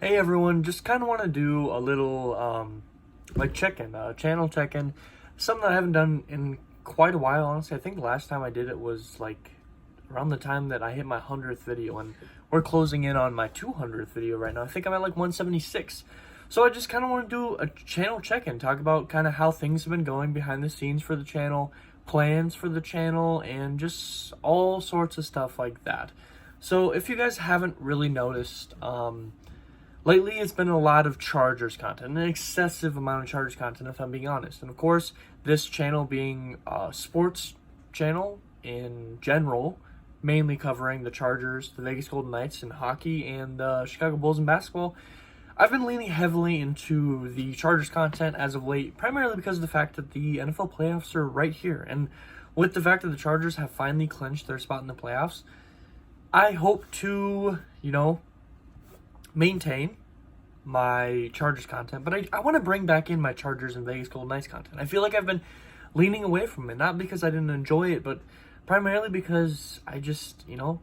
Hey everyone, just kind of want to do a little like check-in, channel check-in, something that I haven't done in quite a while, honestly. I think the last time I did it was like around the time that I hit my 100th video, and we're closing in on my 200th video right now. I think I'm at like 176. So I just kind of want to do a channel check-in, talk about kind of how things have been going behind the scenes for the channel, plans for the channel, and just all sorts of stuff like that. So if you guys haven't really noticed, lately, it's been a lot of Chargers content, an excessive amount of Chargers content, if I'm being honest. And of course, this channel being a sports channel in general, mainly covering the Chargers, the Vegas Golden Knights in hockey, and the Chicago Bulls in basketball, I've been leaning heavily into the Chargers content as of late, primarily because of the fact that the NFL playoffs are right here. And with the fact that the Chargers have finally clinched their spot in the playoffs, I hope to, maintain my Chargers content, but I want to bring back in my Chargers and Vegas Golden Knights content. I feel like I've been leaning away from it, not because I didn't enjoy it, but primarily because I just, a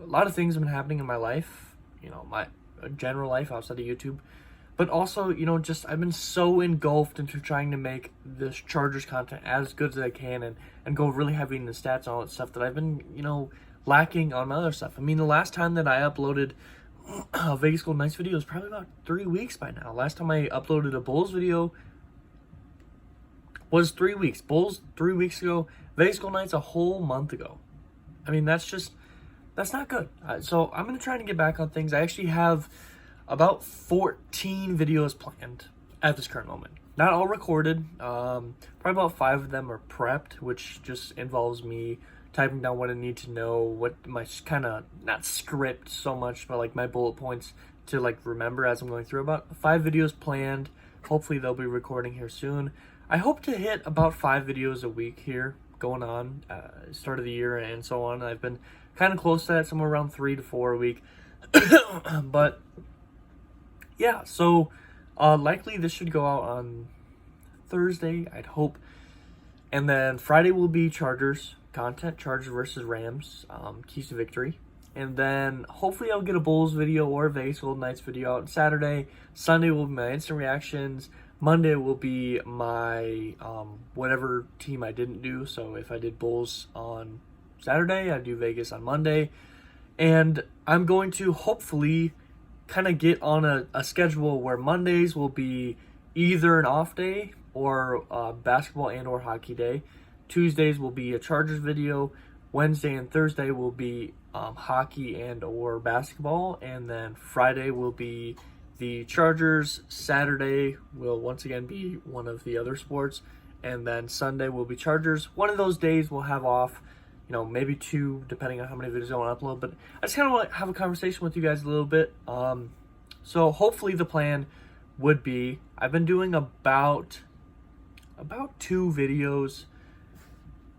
lot of things have been happening in my life, my general life outside of YouTube, but also, just I've been so engulfed into trying to make this Chargers content as good as I can and go really heavy in the stats and all that stuff that I've been, lacking on my other stuff. I mean, the last time that I uploaded Vegas Golden Knights video is probably about 3 weeks by now. Last time I uploaded a Bulls video was 3 weeks. Bulls 3 weeks ago. Vegas Golden Knights a whole month ago. I mean, that's not good. So I'm going to try to get back on things. I actually have about 14 videos planned at this current moment. Not all recorded. Probably about 5 of them are prepped, which just involves me typing down what I need to know, what my kind of, not script so much, but like my bullet points to like remember as I'm going through. About 5 videos planned. Hopefully they'll be recording here soon. I hope to hit about 5 videos a week here going on, start of the year and so on. I've been kind of close to that, somewhere around 3 to 4 a week. But yeah, so likely this should go out on Thursday, I'd hope. And then Friday will be Chargers content, Chargers versus Rams, keys to victory. And then hopefully I'll get a Bulls video or a Vegas Golden Knights video out on Saturday. Sunday will be my instant reactions. Monday will be my whatever team I didn't do. So if I did Bulls on Saturday, I do Vegas on Monday. And I'm going to hopefully kind of get on a schedule where Mondays will be either an off day or basketball and or hockey day. Tuesdays will be a Chargers video. Wednesday and Thursday will be hockey and or basketball. And then Friday will be the Chargers. Saturday will once again be one of the other sports. And then Sunday will be Chargers. One of those days we'll have off, maybe 2, depending on how many videos I want to upload. But I just kind of want to have a conversation with you guys a little bit. So hopefully the plan would be, I've been doing about 2 videos,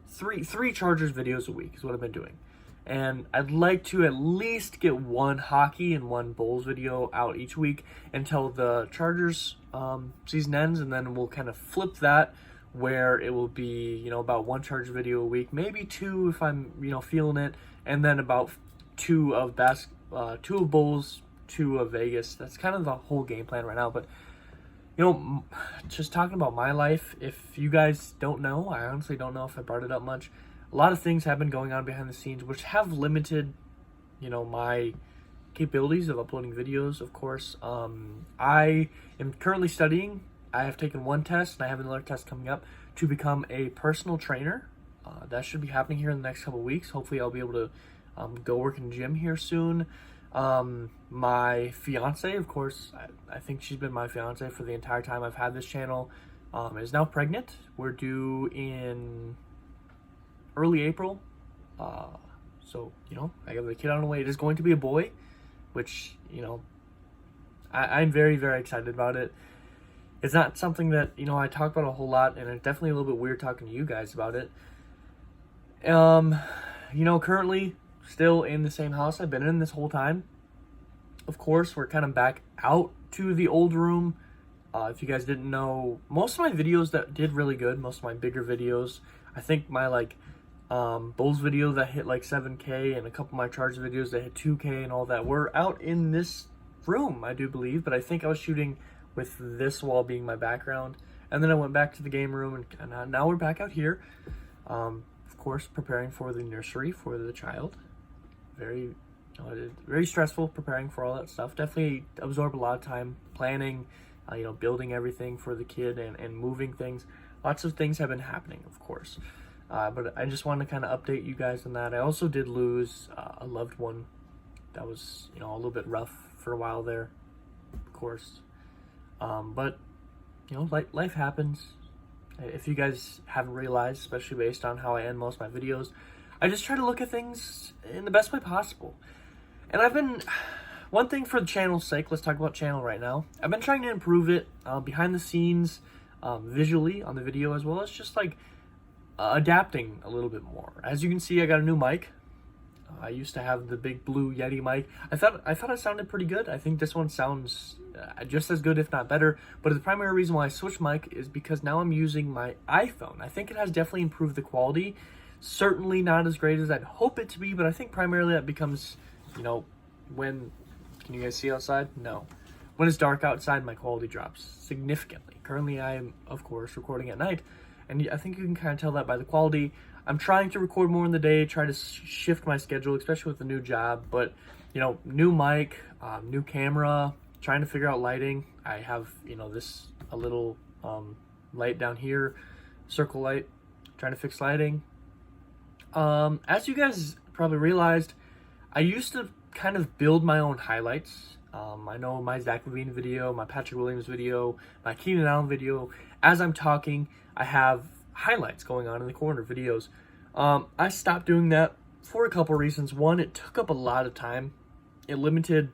three Chargers videos a week is what I've been doing. And I'd like to at least get 1 hockey and 1 Bulls video out each week until the Chargers season ends, and then we'll kind of flip that where it will be, about 1 Chargers video a week, maybe 2 if I'm, feeling it, and then about 2 of 2 of Bulls, 2 of Vegas. That's kind of the whole game plan right now. But just talking about my life, if you guys don't know, I honestly don't know if I brought it up much. A lot of things have been going on behind the scenes, which have limited, my capabilities of uploading videos, of course. I am currently studying. I have taken 1 test, and I have another test coming up to become a personal trainer. That should be happening here in the next couple of weeks. Hopefully I'll be able to go work in the gym here soon. My fiance, of course, I think she's been my fiance for the entire time I've had this channel, is now pregnant. We're due in early April. So, I got the kid on the way. It is going to be a boy, which, I'm very, very excited about it. It's not something that, I talk about a whole lot, and it's definitely a little bit weird talking to you guys about it. Currently still in the same house I've been in this whole time. Of course, we're kind of back out to the old room. If you guys didn't know, most of my videos that did really good, most of my bigger videos, I think my Bulls video that hit like 7K and a couple of my Chargers videos that hit 2K and all that, were out in this room, I do believe, but I think I was shooting with this wall being my background. And then I went back to the game room, and now we're back out here. Of course, preparing for the nursery for the child. Very, very stressful preparing for all that stuff. Definitely absorbed a lot of time planning, building everything for the kid and moving things. Lots of things have been happening, of course. But I just wanted to kind of update you guys on that. I also did lose a loved one. That was, a little bit rough for a while there, of course. But, life happens. If you guys haven't realized, especially based on how I end most of my videos, I just try to look at things in the best way possible. And one thing for the channel's sake, let's talk about channel right now. I've been trying to improve it behind the scenes, visually on the video, as well as just like adapting a little bit more. As you can see, I got a new mic. I used to have the big blue Yeti mic. I thought it sounded pretty good. I think this one sounds just as good, if not better. But the primary reason why I switched mic is because now I'm using my iPhone. I think it has definitely improved the quality. Certainly not as great as I'd hope it to be, but I think primarily that becomes, when, can you guys see outside? No. When it's dark outside, my quality drops significantly. Currently, I am, of course, recording at night, and I think you can kind of tell that by the quality. I'm trying to record more in the day, try to shift my schedule, especially with the new job, but, new mic, new camera, trying to figure out lighting. I have, a little light down here, circle light, trying to fix lighting. As you guys probably realized, I used to kind of build my own highlights. I know my Zach Levine video, my Patrick Williams video, my Keenan Allen video. As I'm talking, I have highlights going on in the corner videos. I stopped doing that for a couple reasons. One, it took up a lot of time. It limited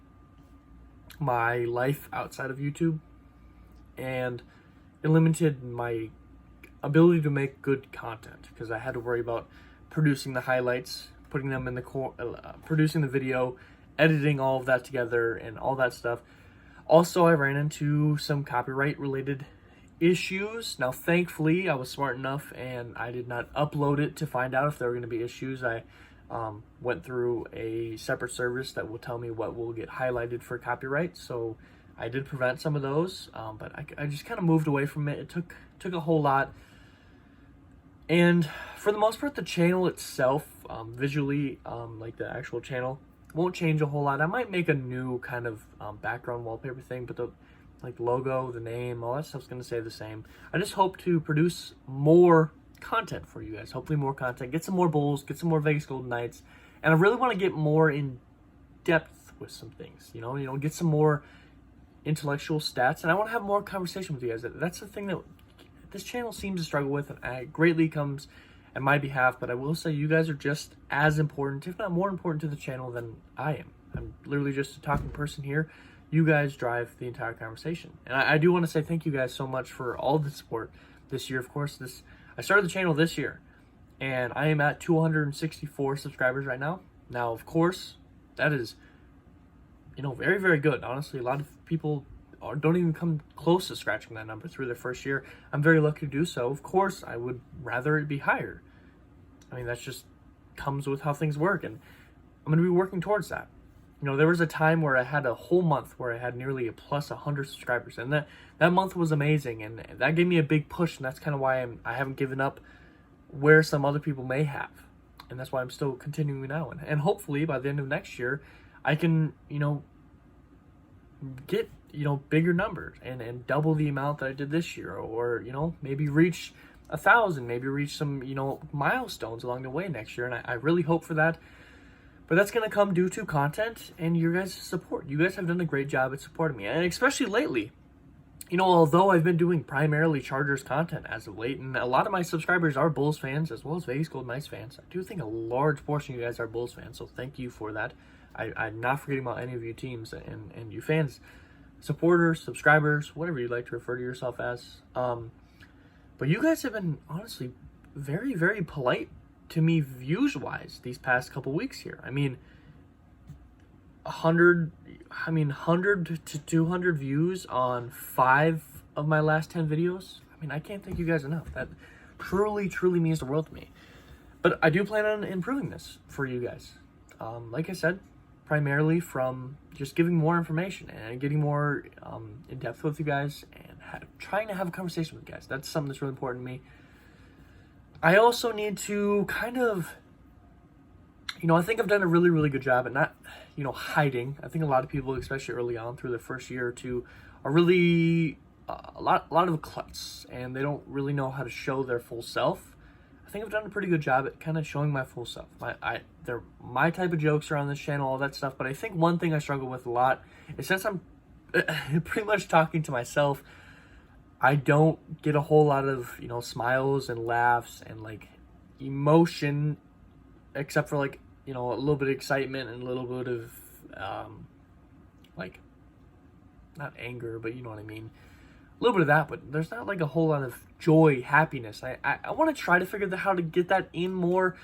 my life outside of YouTube, and it limited my ability to make good content because I had to worry about producing the highlights, putting them in producing the video, editing all of that together and all that stuff. Also, I ran into some copyright related issues. Now, thankfully, I was smart enough and I did not upload it to find out if there were going to be issues. I went through a separate service that will tell me what will get highlighted for copyright. So I did prevent some of those, but I just kind of moved away from it. It took a whole lot. And for the most part, the channel itself, visually, like the actual channel, won't change a whole lot. I might make a new kind of background wallpaper thing, but the logo, the name, all that stuff's going to stay the same. I just hope to produce more content for you guys. Hopefully more content. Get some more bowls, get some more Vegas Golden Knights. And I really want to get more in depth with some things, get some more intellectual stats. And I want to have more conversation with you guys. That's the thing that this channel seems to struggle with, and it greatly comes on my behalf, but I will say you guys are just as important, if not more important to the channel than I am. I'm literally just a talking person here. You guys drive the entire conversation. And I do want to say thank you guys so much for all the support this year. Of course, I started the channel this year, and I am at 264 subscribers right now. Now, of course, that is, very, very good. Honestly, a lot of people don't even come close to scratching that number through their first year. I'm very lucky to do so. Of course, I would rather it be higher. I mean, that's just comes with how things work, and I'm going to be working towards that. There was a time where I had a whole month where I had nearly a plus 100 subscribers, and that month was amazing, and that gave me a big push, and that's kind of why I haven't given up where some other people may have, and that's why I'm still continuing now, and hopefully by the end of next year, I can, get bigger numbers and double the amount that I did this year, or maybe reach 1,000, maybe reach some milestones along the way next year, and I really hope for that. But that's going to come due to content and your guys' support. You guys have done a great job at supporting me, and especially lately. Although I've been doing primarily Chargers content as of late, and a lot of my subscribers are Bulls fans as well as Vegas Golden Knights fans, I do think a large portion of you guys are Bulls fans, so thank you for that. I'm not forgetting about any of you teams and you fans, supporters, subscribers, whatever you'd like to refer to yourself as. But you guys have been honestly very, very polite to me views-wise these past couple weeks here. I mean, 100 to 200 views on 5 of my last 10 videos. I mean, I can't thank you guys enough. That truly, truly means the world to me. But I do plan on improving this for you guys. Like I said, primarily from just giving more information and getting more in depth with you guys and trying to have a conversation with you guys. That's something that's really important to me. I also need to kind of, I think I've done a really, really good job at not, hiding. I think a lot of people, especially early on through their first year or two, are really a lot of klutz, and they don't really know how to show their full self. I think I've done a pretty good job at kind of showing my full self. They're my type of jokes are on this channel, all that stuff. But I think one thing I struggle with a lot is, since I'm pretty much talking to myself, I don't get a whole lot of, smiles and laughs and like emotion, except for like, a little bit of excitement and a little bit of like, not anger, but you know what I mean. A little bit of that, but there's not like a whole lot of joy, happiness. I want to try to figure out how to get that in more,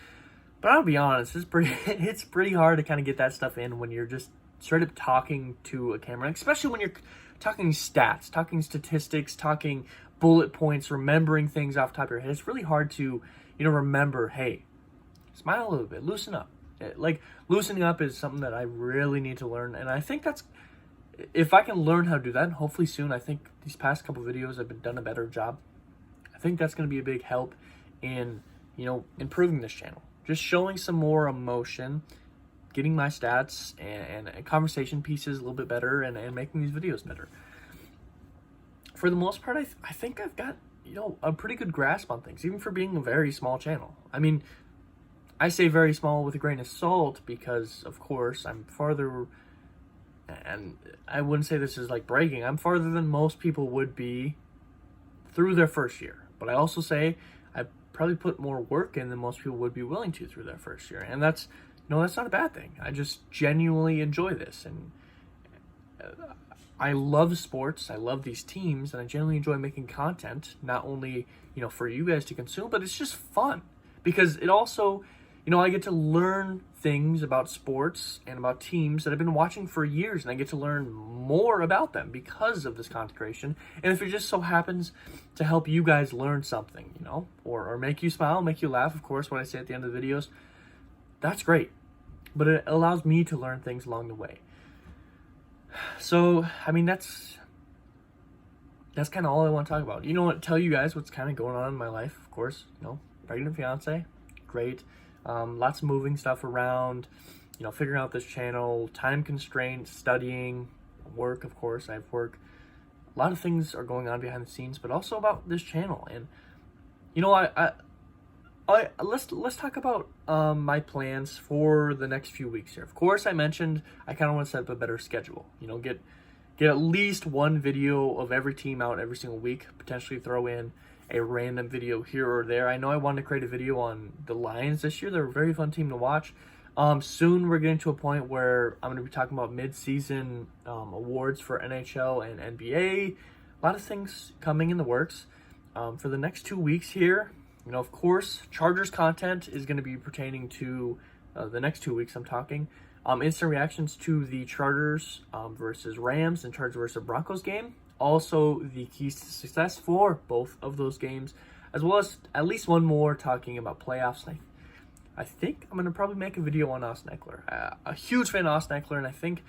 but I'll be honest, it's pretty hard to kind of get that stuff in when you're just straight up talking to a camera, especially when you're talking stats, talking statistics, talking bullet points, remembering things off the top of your head. It's really hard to, remember, hey, smile a little bit, loosen up. Like, loosening up is something that I really need to learn, and I think that's, if I can learn how to do that, hopefully soon, I think these past couple videos I've done a better job. I think that's going to be a big help in, improving this channel. Just showing some more emotion, getting my stats and conversation pieces a little bit better, and making these videos better. For the most part, I think I've got, a pretty good grasp on things, even for being a very small channel. I mean, I say very small with a grain of salt because, of course, I'm farther, and I wouldn't say this is like bragging, I'm farther than most people would be through their first year. But I also say I probably put more work in than most people would be willing to through their first year. And that's, that's not a bad thing. I just genuinely enjoy this. And I love sports. I love these teams. And I genuinely enjoy making content, not only, for you guys to consume, but it's just fun. Because it also, I get to learn things about sports and about teams that I've been watching for years, and I get to learn more about them because of this content creation. And if it just so happens to help you guys learn something, or make you smile, make you laugh, of course, what I say at the end of the videos, that's great. But it allows me to learn things along the way. So, I mean, that's kind of all I want to talk about. Tell you guys what's kind of going on in my life, of course. Pregnant fiance, great. Lots of moving stuff around, figuring out this channel, time constraints, studying, work, of course. I have work. A lot of things are going on behind the scenes, but also about this channel. And, let's talk about my plans for the next few weeks here. Of course, I mentioned I kind of want to set up a better schedule. Get at least one video of every team out every single week, potentially throw in a random video here or there. I know I wanted to create a video on the Lions this year. They're a very fun team to watch. Soon we're getting to a point where I'm going to be talking about mid-season awards for NHL and NBA. A lot of things coming in the works. For the next 2 weeks here, of course, Chargers content is going to be pertaining to the next 2 weeks I'm talking. Instant reactions to the Chargers versus Rams and Chargers versus Broncos game. Also, the keys to success for both of those games, as well as at least one more talking about playoffs. I think I'm going to probably make a video on Austin Eckler. A huge fan of Austin Eckler, and I think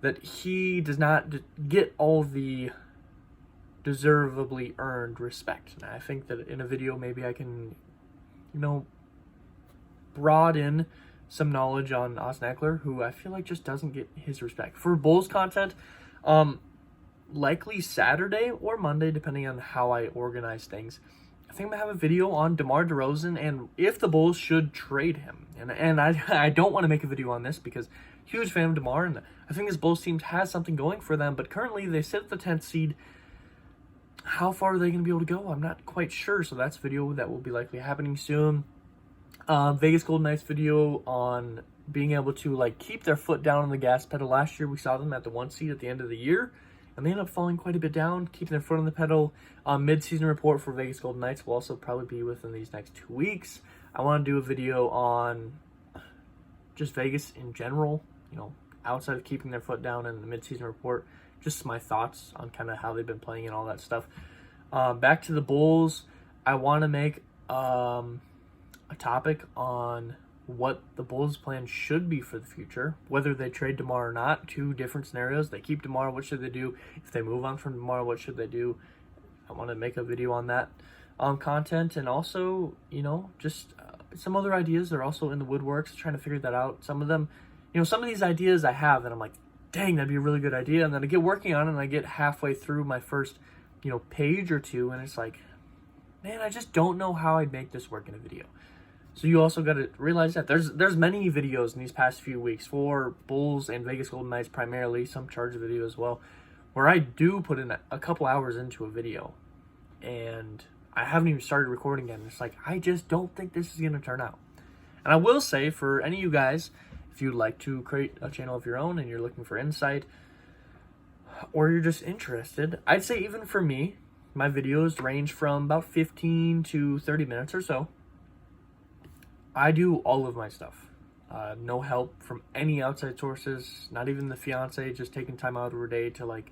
that he does not get all the deservedly earned respect. And I think that in a video, maybe I can, broaden some knowledge on Austin Eckler, who I feel like just doesn't get his respect. For Bulls content, likely Saturday or Monday, depending on how I organize things, I think I'm going to have a video on DeMar DeRozan and if the Bulls should trade him. And I don't want to make a video on this because huge fan of DeMar, and I think this Bulls team has something going for them, but currently they sit at the 10th seed. How far are they going to be able to go? I'm not quite sure, so that's a video that will be likely happening soon. Vegas Golden Knights video on being able to keep their foot down on the gas pedal. Last year we saw them at the 1 seed at the end of the year, and they ended up falling quite a bit down, keeping their foot on the pedal. Mid-season report for Vegas Golden Knights will also probably be within these next 2 weeks. I want to do a video on just Vegas in general, outside of keeping their foot down in the mid-season report, just my thoughts on kind of how they've been playing and all that stuff. Back to the Bulls, I want to make a topic on what the Bulls' plan should be for the future, whether they trade DeMar or not. Two different scenarios. They keep DeMar, what should they do? If they move on from DeMar, what should they do? I want to make a video on that content, and also, just some other ideas that are also in the woodworks, trying to figure that out. Some of them, some of these ideas I have, and I'm like, dang, that'd be a really good idea. And then I get working on it, and I get halfway through my first, page or two, and it's like, man, I just don't know how I'd make this work in a video. So you also got to realize that there's many videos in these past few weeks for Bulls and Vegas Golden Knights primarily, some Charger video as well, where I do put in a couple hours into a video, and I haven't even started recording yet. And it's like, I just don't think this is going to turn out. And I will say, for any of you guys, if you'd like to create a channel of your own and you're looking for insight, or you're just interested, I'd say even for me, my videos range from about 15 to 30 minutes or so. I do all of my stuff. No help from any outside sources, not even the fiance, just taking time out of her day to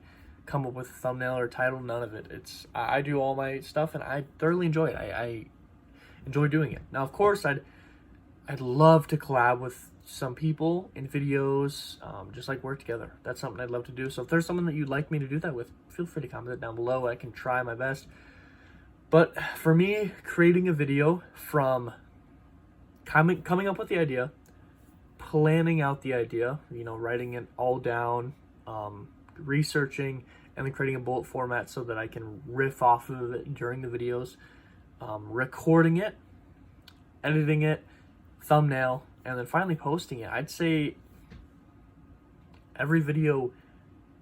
come up with a thumbnail or title, none of it. I do all my stuff, and I thoroughly enjoy it. I enjoy doing it. Now, of course, I'd love to collab with some people in videos, just work together. That's something I'd love to do. So if there's someone that you'd like me to do that with, feel free to comment it down below. I can try my best. But for me, creating a video from coming up with the idea, planning out the idea, writing it all down, researching, and then creating a bullet format so that I can riff off of it during the videos, recording it, editing it, thumbnail, and then finally posting it. I'd say every video,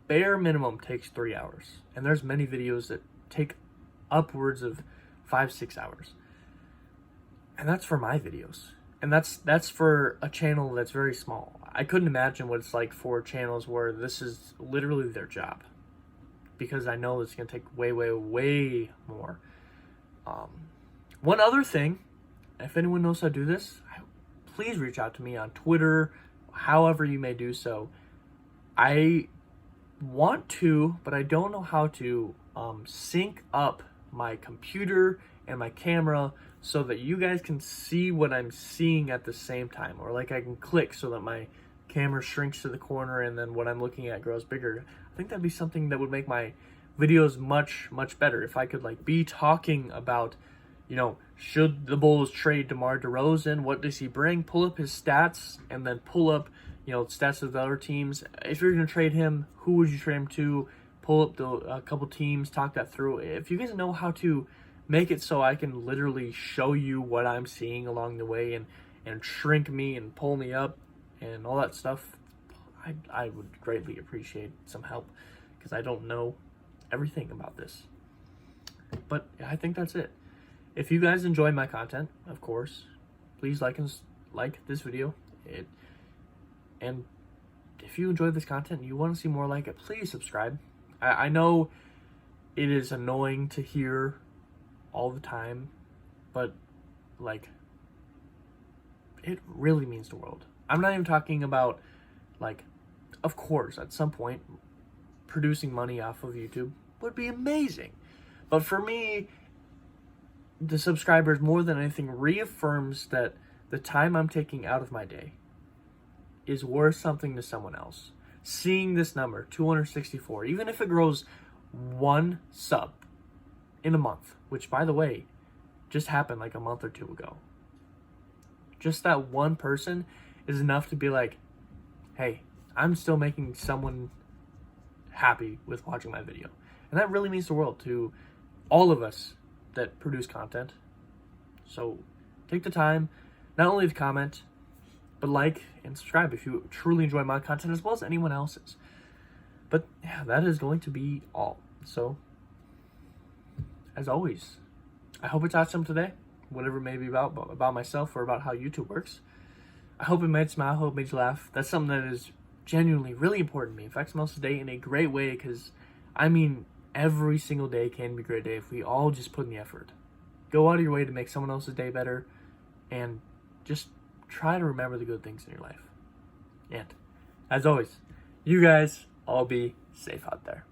bare minimum, takes 3 hours. And there's many videos that take upwards of 5-6 hours. And that's for my videos. And that's for a channel that's very small. I couldn't imagine what it's like for channels where this is literally their job, because I know it's going to take way, way, way more. One other thing, if anyone knows how to do this, please reach out to me on Twitter, however you may do so. I want to, but I don't know how to sync up my computer and my camera so that you guys can see what I'm seeing at the same time, or I can click so that my camera shrinks to the corner and then what I'm looking at grows bigger. I think that'd be something that would make my videos much, much better if I could be talking about, should the Bulls trade DeMar DeRozan? What does he bring? Pull up his stats, and then pull up, stats of the other teams. If you're going to trade him, who would you trade him to? Pull up a couple teams, talk that through. If you guys know how to make it so I can literally show you what I'm seeing along the way, and shrink me and pull me up and all that stuff, I would greatly appreciate some help, because I don't know everything about this. But I think that's it. If you guys enjoy my content, of course, please like this video. And if you enjoy this content and you want to see more like it, please subscribe. I know it is annoying to hear all the time, but it really means the world. I'm not even talking about of course, at some point, producing money off of YouTube would be amazing. But for me, the subscribers, more than anything, reaffirms that the time I'm taking out of my day is worth something to someone else. Seeing this number, 264, even if it grows 1 sub in a month, which, by the way, just happened a month or 2 ago. Just that one person is enough to be hey, I'm still making someone happy with watching my video. And that really means the world to all of us that produce content. So take the time, not only to comment, but and subscribe if you truly enjoy my content, as well as anyone else's. But yeah, that is going to be all. So, as always, I hope it taught some today, whatever it may be about myself or about how YouTube works. I hope it made you smile, I hope it made you laugh. That's something that is genuinely really important to me. It affects someone else's day in a great way, because, every single day can be a great day if we all just put in the effort. Go out of your way to make someone else's day better, and just try to remember the good things in your life. And, as always, you guys all be safe out there.